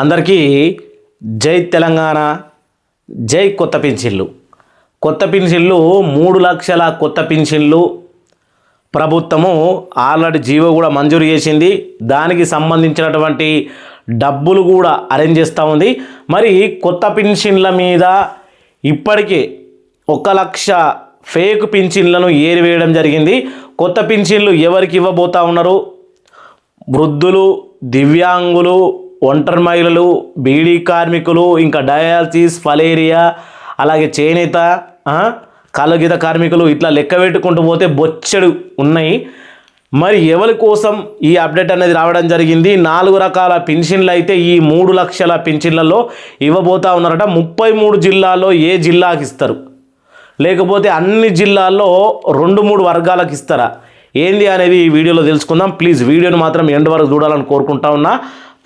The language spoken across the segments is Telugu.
అందరికీ జై తెలంగాణ, జై కొత్త పింఛన్లు. కొత్త పింఛన్లు 3 లక్షల కొత్త పింఛన్లు ప్రభుత్వము ఆల్రెడీ జీవో కూడా మంజూరు చేసింది. దానికి సంబంధించినటువంటి డబ్బులు కూడా అరేంజ్ చేస్తూ ఉంది. మరి కొత్త పింఛన్ల మీద ఇప్పటికే 1 లక్ష ఫేక్ పింఛన్లను ఏరివేయడం జరిగింది. కొత్త పింఛన్లు ఎవరికి ఇవ్వబోతా ఉన్నారు? వృద్ధులు, దివ్యాంగులు, ఒంటరి మహిళలు, బీడీ కార్మికులు, ఇంకా డయాలసిస్, ఫలేరియా, అలాగే చేనేత, కలగీత కార్మికులు, ఇట్లా లెక్క పెట్టుకుంటూ పోతే బొచ్చెడు ఉన్నాయి. మరి ఎవరి కోసం ఈ అప్డేట్ అనేది రావడం జరిగింది? 4 రకాల పింఛన్లు అయితే ఈ 3 లక్షల పింఛన్లలో ఇవ్వబోతా ఉన్నారట. 33 జిల్లాల్లో ఏ జిల్లాకి ఇస్తారు, లేకపోతే అన్ని జిల్లాల్లో 2-3 వర్గాలకు ఇస్తారా, ఏంది అనేది ఈ వీడియోలో తెలుసుకుందాం. ప్లీజ్ వీడియోని మాత్రం ఎండ్ వరకు చూడాలని కోరుకుంటా ఉన్నా.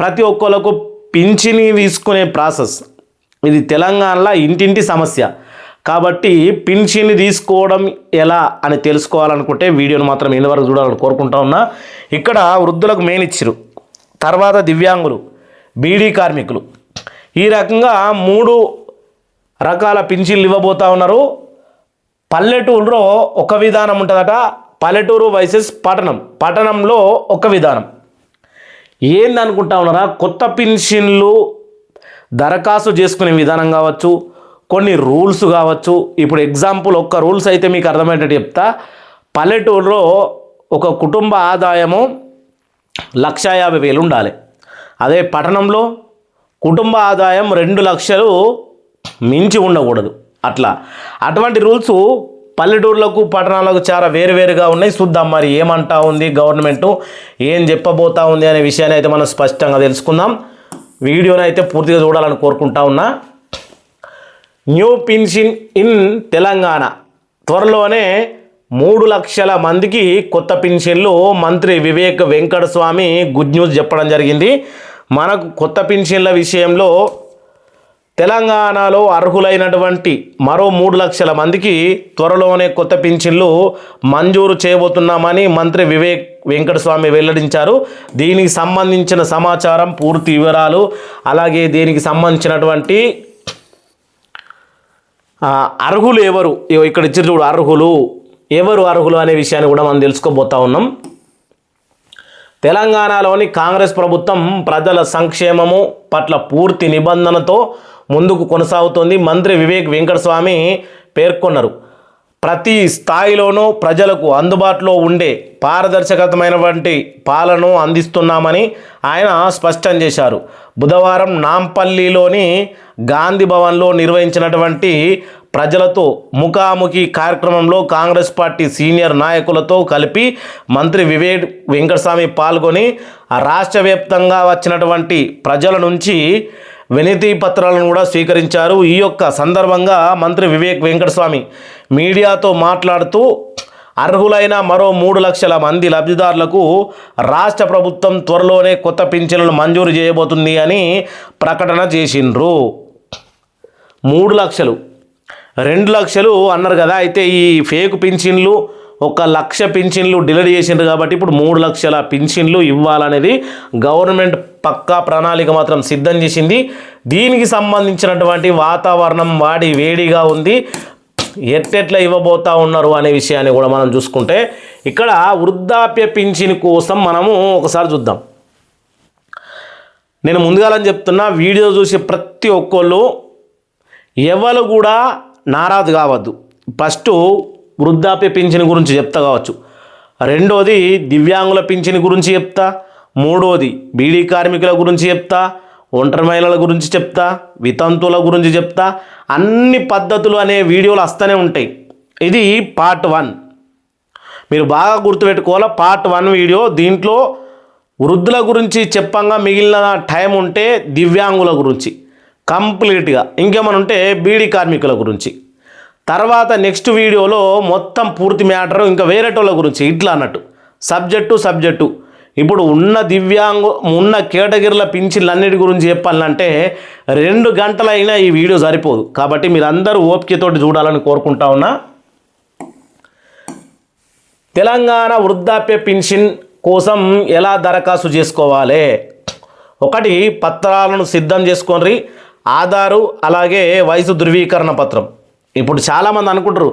ప్రతి ఒక్కరికి పింఛని తీసుకునే ప్రాసెస్ ఇది తెలంగాణలో ఇంటింటి సమస్య కాబట్టి పింఛని తీసుకోవడం ఎలా అని తెలుసుకోవాలనుకుంటే వీడియోని మాత్రం ఎండ్ వరకు చూడాలని కోరుకుంటా ఉన్నా. ఇక్కడ వృద్ధులకు మెయిన్ ఇచ్చిరు, తర్వాత దివ్యాంగులు, బీడీ కార్మికులు, ఈ రకంగా 3 రకాల పింఛన్లు ఇవ్వబోతా ఉన్నారు. పల్లెటూరులో ఒక విధానం ఉంటుందట, పల్లెటూరు వర్సెస్ పట్టణంలో ఒక విధానం. ఏందనుకుంటా ఉన్నారా? కొత్త పింఛన్లు దరఖాస్తు చేసుకునే విధానం కావచ్చు, కొన్ని రూల్స్ కావచ్చు. ఇప్పుడు ఎగ్జాంపుల్ ఒక్క రూల్స్ అయితే మీకు అర్థమయ్యేటట్టు చెప్తా. పల్లెటూరులో ఒక కుటుంబ ఆదాయము 1,50,000 ఉండాలి. అదే పట్టణంలో కుటుంబ ఆదాయం 2 లక్షలు మించి ఉండకూడదు. అటువంటి రూల్స్ పల్లెటూర్లకు పట్టణాలకు చాలా వేరువేరుగా ఉన్నాయి. చూద్దాం మరి ఏమంటా ఉంది గవర్నమెంట్, ఏం చెప్పబోతా ఉంది అనే విషయాన్ని అయితే మనం స్పష్టంగా తెలుసుకుందాం. వీడియోని అయితే పూర్తిగా చూడాలని కోరుకుంటా ఉన్నా. న్యూ పింఛన్ ఇన్ తెలంగాణ, త్వరలోనే 3 లక్షల మందికి కొత్త పింఛన్లు. మంత్రి వివేక్ వెంకటస్వామి గుడ్ న్యూస్ చెప్పడం జరిగింది. మనకు కొత్త పింఛన్ల విషయంలో తెలంగాణలో అర్హులైనటువంటి మరో 3 లక్షల మందికి త్వరలోనే కొత్త పింఛన్లు మంజూరు చేయబోతున్నామని మంత్రి వివేక్ వెంకటస్వామి వెల్లడించారు. దీనికి సంబంధించిన సమాచారం, పూర్తి వివరాలు, అలాగే దీనికి సంబంధించినటువంటి అర్హులు ఎవరు, ఇక్కడ ఇచ్చి చూడు, ఎవరు అర్హులు అనే విషయాన్ని కూడా మనం తెలుసుకోబోతా ఉన్నాం. తెలంగాణలోని కాంగ్రెస్ ప్రభుత్వం ప్రజల సంక్షేమము పట్ల పూర్తి నిబంధనతో ముందుకు కొనసాగుతోంది. మంత్రి వివేక్ వెంకటస్వామి పేర్కొన్నారు. ప్రతి స్థాయిలోనూ ప్రజలకు అందుబాటులో ఉండే పారదర్శకతమైనటువంటి పాలనను అందిస్తున్నామని ఆయన స్పష్టం చేశారు. బుధవారం నాంపల్లిలోని గాంధీ భవన్లో నిర్వహించినటువంటి ప్రజలతో ముఖాముఖి కార్యక్రమంలో కాంగ్రెస్ పార్టీ సీనియర్ నాయకులతో కలిపి మంత్రి వివేక్ వెంకటస్వామి పాల్గొని రాష్ట్ర వ్యాప్తంగా వచ్చినటువంటి ప్రజల నుంచి వినతి పత్రాలను కూడా స్వీకరించారు. ఈ యొక్క సందర్భంగా మంత్రి వివేక్ వెంకటస్వామి మీడియాతో మాట్లాడుతూ అర్హులైన మరో 3 లక్షల మంది లబ్ధిదారులకు రాష్ట్ర ప్రభుత్వం త్వరలోనే కొత్త పింఛన్లను మంజూరు చేయబోతుంది అని ప్రకటన చేసిండ్రు. 3 లక్షలు 2 లక్షలు అన్నారు కదా. అయితే ఈ ఫేక్ పింఛన్లు 1 లక్ష పింఛన్లు డిలీట్ చేసిండ్రు కాబట్టి ఇప్పుడు 3 లక్షల పింఛన్లు ఇవ్వాలనేది గవర్నమెంట్ పక్కా ప్రణాళిక మాత్రం సిద్ధం చేసింది. దీనికి సంబంధించినటువంటి వాతావరణం వేడిగా ఉంది. ఎట్లా ఇవ్వబోతా ఉన్నారు అనే విషయాన్ని కూడా మనం చూసుకుంటే ఇక్కడ వృద్ధాప్య పింఛన్ కోసం మనము ఒకసారి చూద్దాం. నేను ముందుగాలని చెప్తున్నా, వీడియో చూసి ప్రతి ఒక్కళ్ళు ఎవరు కూడా నారాజు కావద్దు. ఫస్ట్ వృద్ధాప్య పింఛన్ గురించి చెప్తా కావచ్చు, రెండోది దివ్యాంగుల పింఛన్ గురించి చెప్తా, మూడోది బీడీ కార్మికుల గురించి చెప్తా, ఒంటరి మహిళల గురించి చెప్తా, వితంతువుల గురించి చెప్తా. అన్ని పద్ధతులు అనే వీడియోలు వస్తూనే ఉంటాయి. ఇది పార్ట్ 1, మీరు బాగా గుర్తుపెట్టుకోవాలి. Part 1 video. దీంట్లో వృద్ధుల గురించి చెప్పంగా మిగిలిన టైం ఉంటే దివ్యాంగుల గురించి కంప్లీట్గా, ఇంకేమైనా ఉంటే బీడీ కార్మికుల గురించి. తర్వాత నెక్స్ట్ వీడియోలో మొత్తం పూర్తి మ్యాటర్ ఇంకా వేరేటోళ్ళ గురించి, ఇట్లా అన్నట్టు సబ్జెక్టు. ఇప్పుడు ఉన్న కేటగిరీల పింఛన్లన్నిటి గురించి చెప్పాలంటే 2 గంటలైనా ఈ వీడియో సరిపోదు. కాబట్టి మీరందరూ ఓపికతోటి చూడాలని కోరుకుంటా ఉన్నా. తెలంగాణ వృద్ధాప్య పింఛన్ కోసం ఎలా దరఖాస్తు చేసుకోవాలి? ఒకటి పత్రాలను సిద్ధం చేసుకోండి, ఆధారు అలాగే వయసు ధృవీకరణ పత్రం. ఇప్పుడు చాలామంది అనుకుంటారు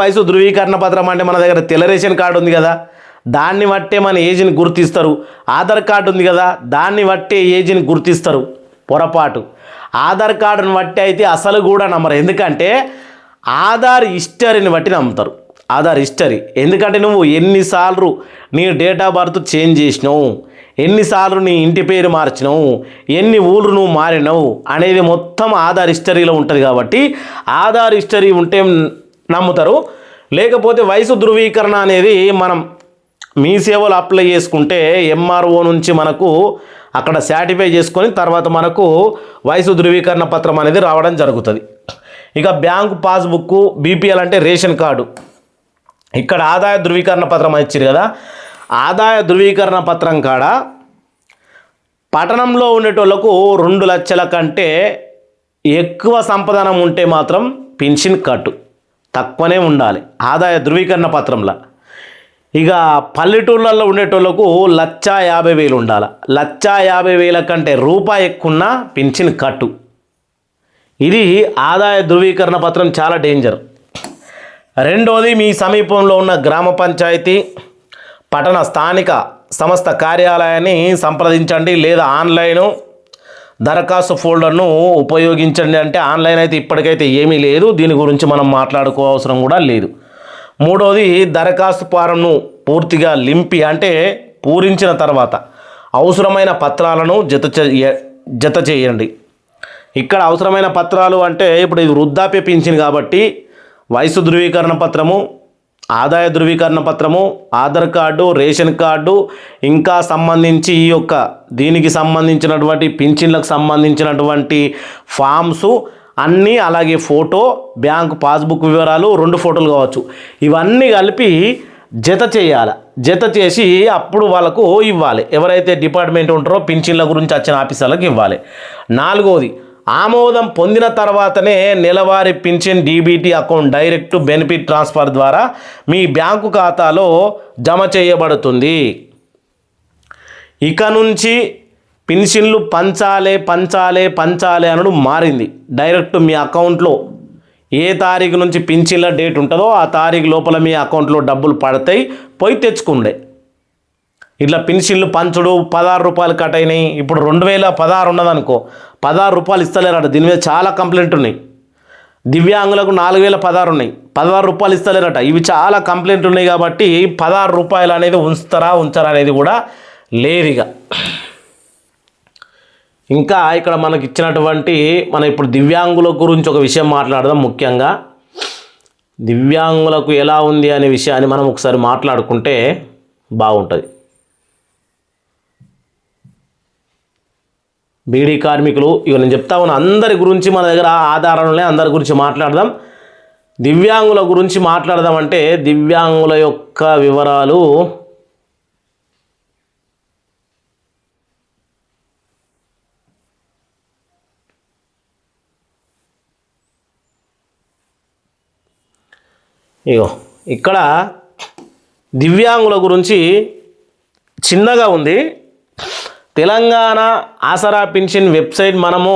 వయసు ధృవీకరణ పత్రం అంటే మన దగ్గర తెల్ల రేషన్ కార్డు ఉంది కదా దాన్ని బట్టే మన ఏజ్ని గుర్తిస్తారు, ఆధార్ కార్డు ఉంది కదా దాన్ని బట్టే ఏజ్ని గుర్తిస్తారు. పొరపాటు. ఆధార్ కార్డుని బట్టి అయితే అసలు కూడా నమ్మరు. ఎందుకంటే ఆధార్ హిస్టరీని బట్టి నమ్ముతారు. ఆధార్ హిస్టరీ. ఎందుకంటే నువ్వు ఎన్నిసార్లు నీ డేట్ ఆఫ్ బర్త్ చేంజ్ చేసినావు, ఎన్నిసార్లు నీ ఇంటి పేరు మార్చినావు, ఎన్ని ఊళ్ళు నువ్వు మారినావు అనేది మొత్తం ఆధార్ హిస్టరీలో ఉంటుంది. కాబట్టి ఆధార్ హిస్టరీ ఉంటే నమ్ముతారు. లేకపోతే వయసు ధృవీకరణ అనేది మనం మీ సేవలు అప్లై చేసుకుంటే ఎంఆర్ఓ నుంచి మనకు అక్కడ సర్టిఫై చేసుకొని తర్వాత మనకు వయసు ధృవీకరణ పత్రం అనేది రావడం జరుగుతుంది. ఇక బ్యాంకు పాస్బుక్, బీపీఎల్ అంటే రేషన్ కార్డు. ఇక్కడ ఆదాయ ధృవీకరణ పత్రం ఇచ్చారు కదా, ఆదాయ ధృవీకరణ పత్రం కాడ పట్టణంలో ఉండేటోళ్లకు 2 లక్షల కంటే ఎక్కువ సంపాదన ఉంటే మాత్రం పెన్షన్ కట్టు, తక్కువనే ఉండాలి ఆదాయ ధృవీకరణ పత్రంలో. ఇక పల్లెటూళ్ళల్లో ఉండేటోళ్లకు 1,50,000 ఉండాలి. 1,50,000 కంటే రూపాయి ఎక్కువ పెన్షన్ కట్టు. ఇది ఆదాయ ధృవీకరణ పత్రం చాలా డేంజర్. రెండోది, మీ సమీపంలో ఉన్న గ్రామ పంచాయతీ, పట్టణ స్థానిక సంస్థ కార్యాలయాన్ని సంప్రదించండి లేదా ఆన్లైన్ దరఖాస్తు ఫోల్డర్ను ఉపయోగించండి. అంటే ఆన్లైన్ అయితే ఇప్పటికైతే ఏమీ లేదు, దీని గురించి మనం మాట్లాడుకోవసరం కూడా లేదు. మూడోది, దరఖాస్తు ఫారంను పూర్తిగా లింపి అంటే పూరించిన తర్వాత అవసరమైన పత్రాలను జత చేయండి. ఇక్కడ అవసరమైన పత్రాలు అంటే ఇప్పుడు ఇది వృద్ధాప్య పింఛన్ కాబట్టి వయసు ధృవీకరణ పత్రము, ఆదాయ ధృవీకరణ పత్రము, ఆధార్ కార్డు, రేషన్ కార్డు, ఇంకా సంబంధించి ఈ యొక్క దీనికి సంబంధించినటువంటి పింఛన్లకు సంబంధించినటువంటి ఫామ్సు అన్నీ, అలాగే ఫోటో, బ్యాంకు పాస్బుక్ వివరాలు, 2 ఫోటోలు కావచ్చు, ఇవన్నీ కలిపి జత చేయాలి. జత చేసి అప్పుడు వాళ్ళకు ఇవ్వాలి. ఎవరైతే డిపార్ట్మెంట్ ఉంటారో పింఛన్ల గురించి వచ్చిన ఆఫీసర్లకు ఇవ్వాలి. నాలుగోది, ఆమోదం పొందిన తర్వాతనే నెలవారీ pension DBT account direct benefit transfer ద్వారా మీ బ్యాంకు ఖాతాలో జమ చేయబడుతుంది. ఇక నుంచి పెన్షన్లు పంచాలే అనడు మారింది. డైరెక్ట్ మీ అకౌంట్లో ఏ తారీఖు నుంచి పెన్షన్ల డేట్ ఉంటుందో ఆ తారీఖు లోపల మీ అకౌంట్లో డబ్బులు పడతాయి, పోయి తెచ్చుకుండే. ఇట్లా పెన్షన్లు పంచుడు 16 రూపాయలు కట్ అయినాయి. ఇప్పుడు 2016 ఉన్నదనుకో, 16 రూపాయలు ఇస్తలేరట. దీని మీద చాలా కంప్లైంట్ ఉన్నాయి. దివ్యాంగులకు 4016 ఉన్నాయి, 16 రూపాయలు ఇస్తలేరట. ఇవి చాలా కంప్లైంట్ ఉన్నాయి. కాబట్టి 16 రూపాయలు అనేది ఉంచరా అనేది కూడా లేదుగా. ఇంకా ఇక్కడ మనకి ఇచ్చినటువంటి మనం ఇప్పుడు దివ్యాంగుల గురించి ఒక విషయం మాట్లాడదాం. ముఖ్యంగా దివ్యాంగులకు ఎలా ఉంది అనే విషయాన్ని మనం ఒకసారి మాట్లాడుకుంటే బాగుంటుంది. బీడీ కార్మికులు, ఇక నేను చెప్తా ఉన్నా అందరి గురించి మన దగ్గర ఆధారాలనే, అందరి గురించి మాట్లాడదాం. దివ్యాంగుల గురించి మాట్లాడదామంటే దివ్యాంగుల యొక్క వివరాలు ఇగో ఇక్కడ దివ్యాంగుల గురించి చిన్నగా ఉంది. తెలంగాణ ఆసరా పెన్షన్ వెబ్సైట్ మనము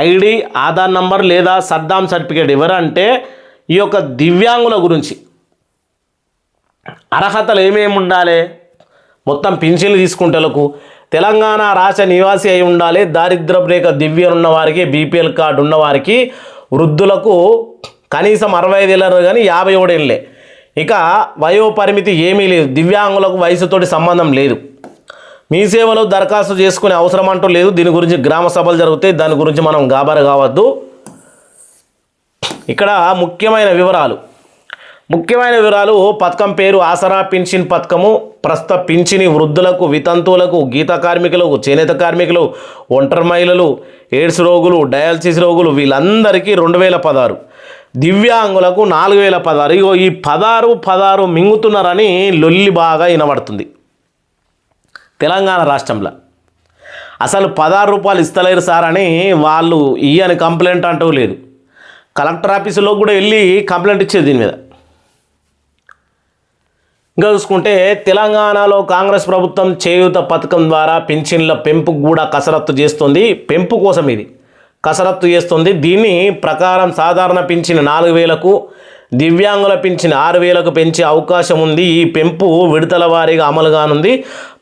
ఐడి, ఆధార్ నంబర్ లేదా సద్దాం సర్టిఫికేట్ ఎవరంటే ఈ యొక్క దివ్యాంగుల గురించి అర్హతలు ఏమేమి ఉండాలి, మొత్తం పెన్షన్లు తీసుకుంటేలకు తెలంగాణ రాష్ట్ర నివాసి అయి ఉండాలి, దారిద్ర్య రేఖ దివ్యం ఉన్న వారికి, బీపీఎల్ కార్డు ఉన్నవారికి, వృద్ధులకు కనీసం 65 ఏళ్ళు కానీ 57 ఏళ్ళే. ఇక వయోపరిమితి ఏమీ లేదు. దివ్యాంగులకు వయసుతోటి సంబంధం లేదు. మీ సేవలో దరఖాస్తు చేసుకునే అవసరం అంటూ లేదు. దీని గురించి గ్రామ సభలు జరుగుతాయి, దాని గురించి మనం గాబర కావద్దు. ఇక్కడ ముఖ్యమైన వివరాలు పథకం పేరు ఆసరా పెన్షన్ పథకము. ప్రస్తుత పింఛని వృద్ధులకు, వితంతువులకు, గీత కార్మికులకు, చేనేత కార్మికులు, ఒంటరి మహిళలు, ఎయిడ్స్ రోగులు, డయాలసిస్ రోగులు వీళ్ళందరికీ 2016, దివ్యాంగులకు 4016. ఇగో ఈ 16 మింగుతున్నారని లొల్లి బాగా వినబడుతుంది తెలంగాణ రాష్ట్రంలో. అసలు 16 రూపాయలు ఇస్తలేరు సార్ అని వాళ్ళు ఇయ్యని కంప్లైంట్ అంటూ లేదు. కలెక్టర్ ఆఫీసులో కూడా వెళ్ళి కంప్లైంట్ ఇచ్చేది దీని మీద. ఇంకా చూసుకుంటే తెలంగాణలో కాంగ్రెస్ ప్రభుత్వం చేయూత పథకం ద్వారా పింఛన్ల పెంపుకు కూడా కసరత్తు చేస్తుంది. పెంపు కోసం ఇది కసరత్తు చేస్తుంది. దీన్ని ప్రకారం సాధారణ పింఛన్ 4,000కు, దివ్యాంగుల పింఛన్ 6,000కు పెంచే అవకాశం ఉంది. ఈ పెంపు విడతల వారీగా అమలు కానుంది.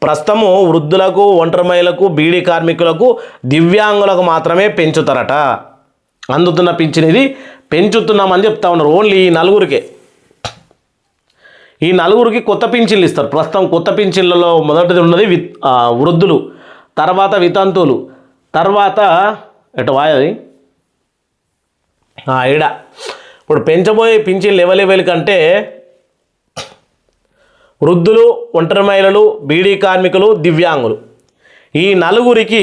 ప్రస్తుతము వృద్ధులకు, ఒంటరి మహిళలకు, బీడీ కార్మికులకు, దివ్యాంగులకు మాత్రమే పెంచుతారట. అందుతున్న పింఛన్ ఇది పెంచుతున్నామని చెప్తా ఉన్నారు. ఓన్లీ ఈ నలుగురికే, ఈ నలుగురికి కొత్త పింఛన్లు ఇస్తారు. ప్రస్తుతం కొత్త పింఛన్లలో మొదటిది ఉన్నది వృద్ధులు, తర్వాత వితంతువులు, తర్వాత ఎటు వాయది ఈడ ఇప్పుడు పెంచబోయే పింఛన్లు లెవెల్ కంటే వృద్ధులు, ఒంటరి మహిళలు, బీడీ కార్మికులు, దివ్యాంగులు ఈ నలుగురికి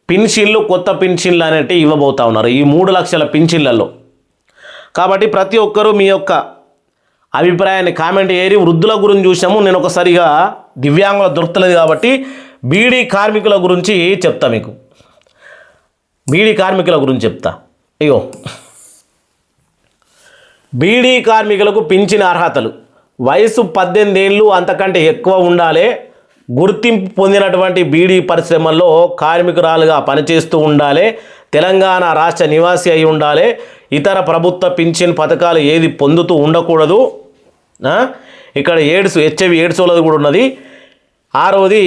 పింఛన్లు, కొత్త పింఛన్లు అనేటివి ఇవ్వబోతా ఉన్నారు ఈ 3 లక్షల పింఛన్లలో. కాబట్టి ప్రతి ఒక్కరూ మీ యొక్క అభిప్రాయాన్ని కామెంట్ చేయరి. వృద్ధుల గురించి చూసాము, నేను ఒకసారిగా దివ్యాంగుల దొరుకుతలేదు కాబట్టి బీడీ కార్మికుల గురించి చెప్తా. మీకు బీడీ కార్మికుల గురించి చెప్తా. ఇగో బీడీ కార్మికులకు పింఛన్ అర్హతలు: వయసు 18 ఏళ్ళు అంతకంటే ఎక్కువ ఉండాలి, గుర్తింపు పొందినటువంటి బీడీ పరిశ్రమల్లో కార్మికురాలుగా పనిచేస్తూ ఉండాలి, తెలంగాణ రాష్ట్ర నివాసి అయి ఉండాలి, ఇతర ప్రభుత్వ పింఛన్ పథకాలు ఏది పొందుతూ ఉండకూడదు. ఇక్కడ హెచ్ఐవి ఎయిడ్స్ వాళ్ళది కూడా ఉన్నది. 6వది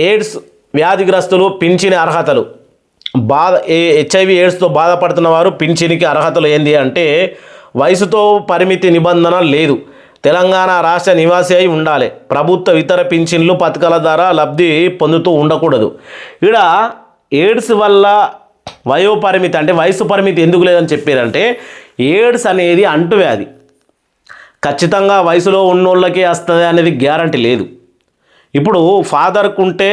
ఎయిడ్స్ వ్యాధిగ్రస్తులు పింఛన్ అర్హతలు. హెచ్ఐవి ఎయిడ్స్తో బాధపడుతున్న వారు పింఛన్కి అర్హతలు ఏంది అంటే వయసుతో పరిమితి నిబంధన లేదు, తెలంగాణ రాష్ట్ర నివాసి అయి ఉండాలి, ప్రభుత్వ ఇతర పింఛన్లు పథకాల ద్వారా లబ్ధి పొందుతూ ఉండకూడదు. ఇక్కడ ఎయిడ్స్ వల్ల వయోపరిమితి అంటే వయసు పరిమితి ఎందుకు లేదని చెప్పారంటే ఎయిడ్స్ అనేది అంటువ్యాధి. ఖచ్చితంగా వయసులో ఉన్నోళ్ళకే వస్తుంది అనేది గ్యారంటీ లేదు. ఇప్పుడు ఫాదర్కు ఉంటే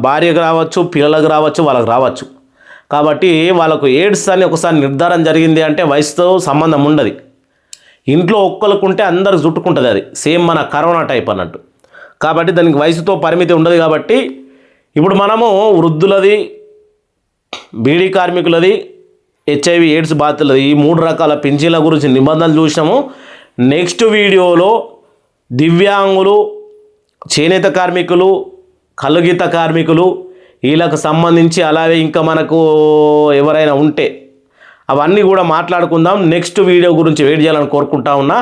భార్యకు రావచ్చు, పిల్లలకు రావచ్చు, వాళ్ళకు రావచ్చు. కాబట్టి వాళ్ళకు ఎయిడ్స్ అని ఒకసారి నిర్ధారణ జరిగింది అంటే వయసుతో సంబంధం ఉండదు. ఇంట్లో ఒక్కరికి ఉంటే అందరు చుట్టుకుంటుంది, అది సేమ్ మన కరోనా టైప్ అన్నట్టు. కాబట్టి దానికి వయసుతో పరిమితి ఉండదు. కాబట్టి ఇప్పుడు మనము వృద్ధులది, బీడీ కార్మికులది, హెచ్ఐవి ఎయిడ్స్ బాధితులది ఈ 3 రకాల పింఛన్ల గురించి నిబంధనలు చూసాము. నెక్స్ట్ వీడియోలో దివ్యాంగులు, చేనేత కార్మికులు, కలుగీత కార్మికులు వీళ్ళకు సంబంధించి అలాగే ఇంకా మనకు ఎవరైనా ఉంటే అవన్నీ కూడా మాట్లాడుకుందాం. నెక్స్ట్ వీడియో గురించి వెయిట్ చేయాలని కోరుకుంటా ఉన్నా.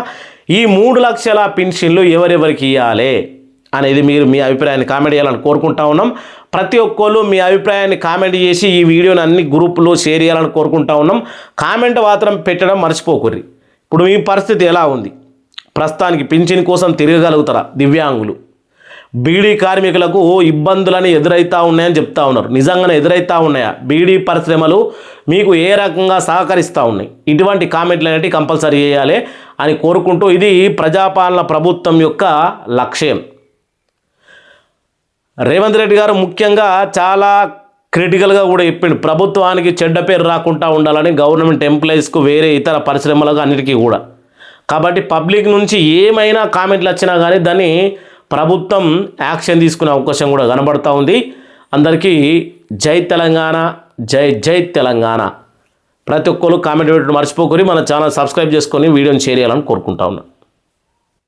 ఈ 3 లక్షల పెన్షన్లు ఎవరెవరికి ఇవ్వాలి అనేది మీరు మీ అభిప్రాయాన్ని కామెంట్ చేయాలని కోరుకుంటా ఉన్నాం. ప్రతి ఒక్కళ్ళు మీ అభిప్రాయాన్ని కామెంట్ చేసి ఈ వీడియోని అన్ని గ్రూపుల్లో షేర్ చేయాలని కోరుకుంటా ఉన్నాం. కామెంట్ మాత్రం పెట్టడం మర్చిపోకూర్రి. ఇప్పుడు మీ పరిస్థితి ఎలా ఉంది? ప్రస్తుతానికి పింఛన్ కోసం తిరగగలుగుతారా దివ్యాంగులు? బీడీ కార్మికులకు ఇబ్బందులని ఎదురవుతూ ఉన్నాయని చెప్తా ఉన్నారు. నిజంగానే ఎదురవుతూ ఉన్నాయా? బీడీ పరిశ్రమలు మీకు ఏ రకంగా సహకరిస్తూ ఉన్నాయి? ఇటువంటి కామెంట్లు అనేవి కంపల్సరీ చేయాలి అని కోరుకుంటూ, ఇది ప్రజాపాలన ప్రభుత్వం యొక్క లక్ష్యం. రేవంత్ రెడ్డి గారు ముఖ్యంగా చాలా క్రిటికల్గా కూడా చెప్పిండు, ప్రభుత్వానికి చెడ్డ పేరు రాకుండా ఉండాలని గవర్నమెంట్ ఎంప్లాయీస్కు, వేరే ఇతర పరిశ్రమలకు అన్నిటికీ కూడా. కాబట్టి పబ్లిక్ నుంచి ఏమైనా కామెంట్లు వచ్చినా కానీ దాన్ని ప్రభుత్వం యాక్షన్ తీసుకునే అవకాశం కూడా కనబడుతూ ఉంది. అందరికీ జై తెలంగాణ, జై జై తెలంగాణ. ప్రతి ఒక్కరు కామెంట్ పెట్టడం మర్చిపోకూరి. మన ఛానల్ సబ్స్క్రైబ్ చేసుకొని వీడియోని షేర్ చేయాలని కోరుకుంటా ఉన్నాను.